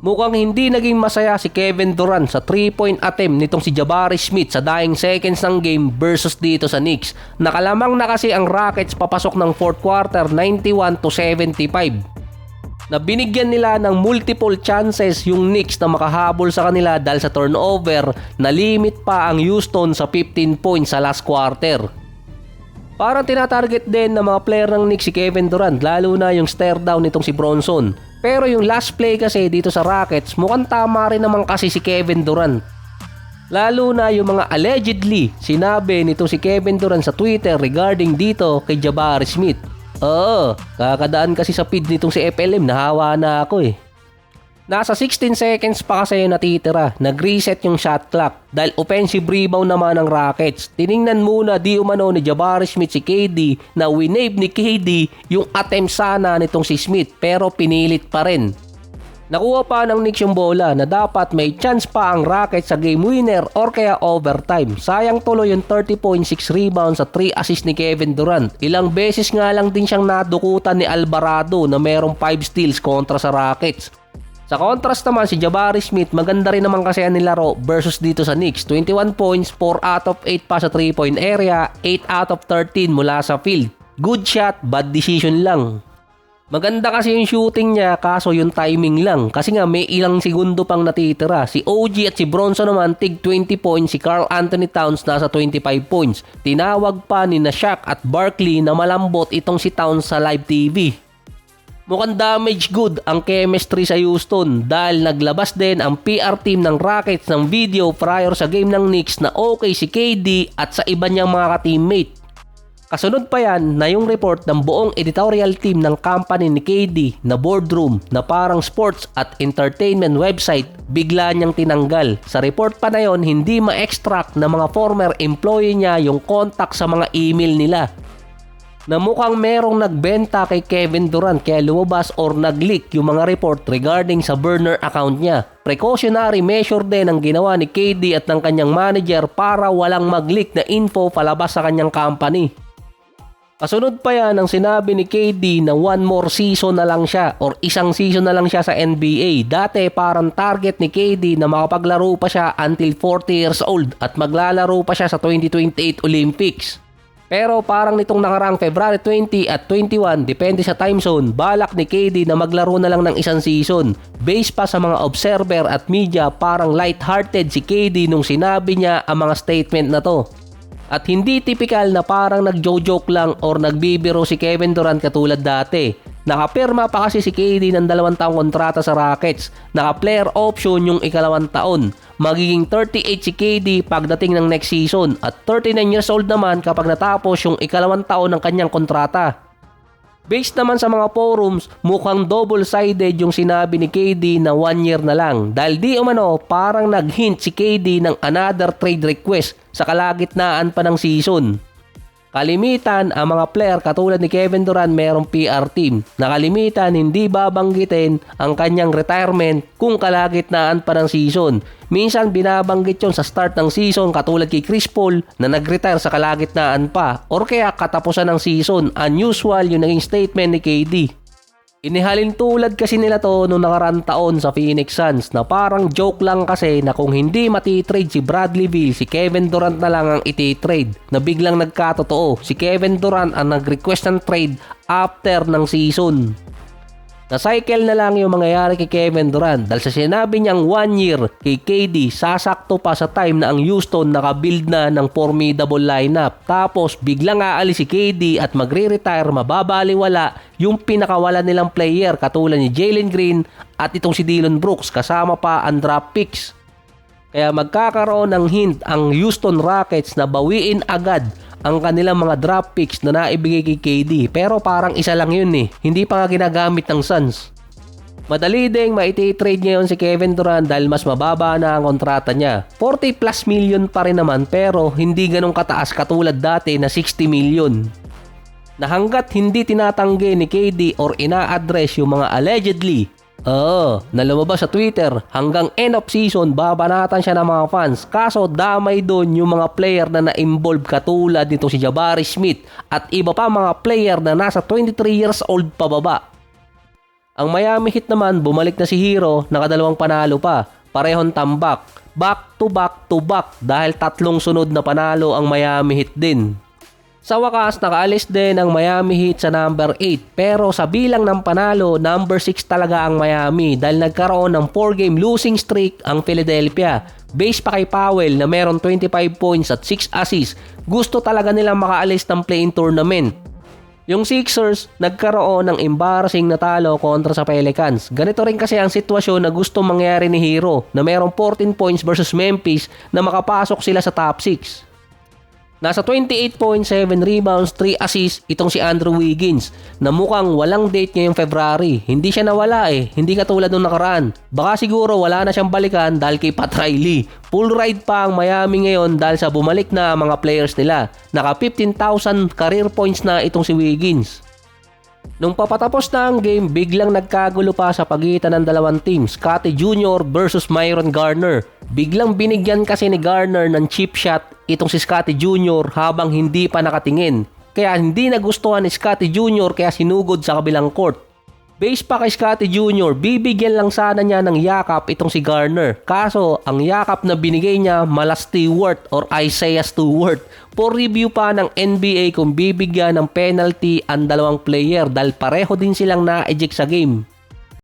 Mukhang hindi naging masaya si Kevin Durant sa 3-point attempt nitong si Jabari Smith sa dying seconds ng game versus dito sa Knicks. Nakalamang na kasi ang Rockets papasok ng fourth quarter 91-75. Na binigyan nila ng multiple chances yung Knicks na makahabol sa kanila dahil sa turnover na limit pa ang Houston sa 15 points sa last quarter. Parang tinatarget din ng mga player ng Knicks si Kevin Durant lalo na yung stare down nitong si Bronson. Pero yung last play kasi dito sa Rockets mukhang tama rin naman kasi si Kevin Durant. Lalo na yung mga allegedly sinabi nitong si Kevin Durant sa Twitter regarding dito kay Jabari Smith. Oo, kakadaan kasi sa feed nitong si FLM, nahawa na ako eh. Nasa 16 seconds pa kasi yung natitira, nag-reset yung shot clock dahil offensive rebound naman ng Rockets. Tiningnan muna di umano ni Jabari Smith si KD na winave ni KD yung attempt sana nitong si Smith pero pinilit pa rin. Nakuha pa ng Knicks yung bola na dapat may chance pa ang Rockets sa game winner or kaya overtime. Sayang tuloy yung 30.6 rebounds sa 3 assists ni Kevin Durant. Ilang beses nga lang din siyang nadukutan ni Alvarado na merong 5 steals kontra sa Rockets. Sa contrast naman si Jabari Smith, maganda rin naman kasi ang nilaro versus dito sa Knicks. 21 points, 4 out of 8 pa sa 3-point area, 8 out of 13 mula sa field. Good shot, bad decision lang. Maganda kasi yung shooting niya kaso yung timing lang kasi nga may ilang segundo pang natitira. Si OG at si Bronson naman tig 20 points, si Karl Anthony Towns nasa 25 points. Tinawag pa ni Shaq at Barkley na malambot itong si Towns sa live TV. Mukhang damage good ang chemistry sa Houston dahil naglabas din ang PR team ng Rockets ng video prior sa game ng Knicks na okay si KD at sa iba niyang mga ka-teammate. Kasunod pa yan na yung report ng buong editorial team ng company ni KD na boardroom na parang sports at entertainment website bigla niyang tinanggal. Sa report pa na yon hindi ma-extract na mga former employee niya yung contact sa mga email nila. Na mukhang merong nagbenta kay Kevin Durant kaya lumabas or nag-leak yung mga report regarding sa burner account niya. Precautionary measure din ang ginawa ni KD at ng kanyang manager para walang mag-leak na info palabas sa kanyang company. Kasunod pa yan ang sinabi ni KD na one more season na lang siya or isang season na lang siya sa NBA. Dati parang target ni KD na makapaglaro pa siya until 40 years old at maglalaro pa siya sa 2028 Olympics. Pero parang nitong nakaraang February 20 at 21, depende sa time zone, balak ni KD na maglaro na lang ng isang season. Based pa sa mga observer at media, parang light-hearted si KD nung sinabi niya ang mga statement na to. At hindi typical na parang nag-joke lang or nagbibiro si Kevin Durant katulad dati. Nakapirma pa kasi si KD ng 2 taong kontrata sa Rockets. Naka-player option yung 2 taon. Magiging 38 si KD pagdating ng next season at 39 years old naman kapag natapos yung 2 taon ng kanyang kontrata. Based naman sa mga forums, mukhang double-sided yung sinabi ni KD na 1 year na lang dahil di umano parang nag-hint si KD ng another trade request sa kalagitnaan pa ng season. Kalimitan ang mga player katulad ni Kevin Durant merong PR team na kalimitan hindi babanggitin ang kanyang retirement kung kalagitnaan pa ng season. Minsan binabanggit yon sa start ng season katulad kay Chris Paul na nag-retire sa kalagitnaan pa or kaya katapusan ng season. Unusual yung naging statement ni KD. Inihalin tulad kasi nila to noong nakarang taon sa Phoenix Suns na parang joke lang kasi na kung hindi matitrade si Bradley Beal, si Kevin Durant na lang ang iti-trade. Na biglang nagkatotoo, si Kevin Durant ang nag-request ng trade after ng season. Na-cycle na lang yung mangyayari kay Kevin Durant dahil sa sinabi niyang 1 year kay KD, sasakto pa sa time na ang Houston nakabuild na ng formidable lineup. Tapos biglang aalis si KD at magre-retire, mababaliwala yung pinakawala nilang player katulad ni Jalen Green at itong si Dillon Brooks kasama pa ang draft picks. Kaya magkakaroon ng hint ang Houston Rockets na bawiin agad ang kanilang mga draft picks na naibigay kay KD pero parang isa lang yun eh. Hindi pa nga ginagamit ng Suns. Madali ding maiti-trade ngayon si Kevin Durant dahil mas mababa na ang kontrata niya. 40 plus million pa rin naman pero hindi ganun kataas katulad dati na 60 million. Na hanggat hindi tinatanggi ni KD or ina-address yung mga allegedly na lumabas sa Twitter, hanggang end of season babanatan siya ng mga fans. Kaso damay doon yung mga player na na-involve katulad nito si Jabari Smith at iba pa mga player na nasa 23 years old pababa. Ang Miami Heat naman, bumalik na si Hero, nakadalawang panalo pa. Parehong tambak. Back to back to back dahil 3 sunod na panalo ang Miami Heat din. Sa wakas, nakaalis din ang Miami Heat sa number 8 pero sa bilang ng panalo, number 6 talaga ang Miami dahil nagkaroon ng 4-game losing streak ang Philadelphia. Base pa kay Powell na meron 25 points at 6 assists, gusto talaga nilang makaalis ng play-in tournament. Yung Sixers, nagkaroon ng embarrassing na talo kontra sa Pelicans. Ganito rin kasi ang sitwasyon na gusto mangyari ni Hero na merong 14 points versus Memphis na makapasok sila sa top 6. Nasa 28.7 rebounds, 3 assists itong si Andrew Wiggins na mukhang walang date ngayong February. Hindi siya nawala hindi katulad nung nakaraan. Baka siguro wala na siyang balikan dahil kay Pat Riley. Full ride pa ang Miami ngayon dahil sa bumalik na mga players nila. Naka 15,000 career points na itong si Wiggins. Nung papatapos na ang game, biglang nagkagulo pa sa pagitan ng dalawang team, Scottie Jr. versus Myron Garner. Biglang binigyan kasi ni Garner ng chip shot itong si Scottie Jr. habang hindi pa nakatingin. Kaya hindi nagustuhan ni Scottie Jr. kaya sinugod sa kabilang court. Base pa kay Scottie Jr., bibigyan lang sana niya ng yakap itong si Garner. Kaso, ang yakap na binigay niya mala Stewart or Isaiah Stewart. For review pa ng NBA kung bibigyan ng penalty ang dalawang player dahil pareho din silang na-eject sa game.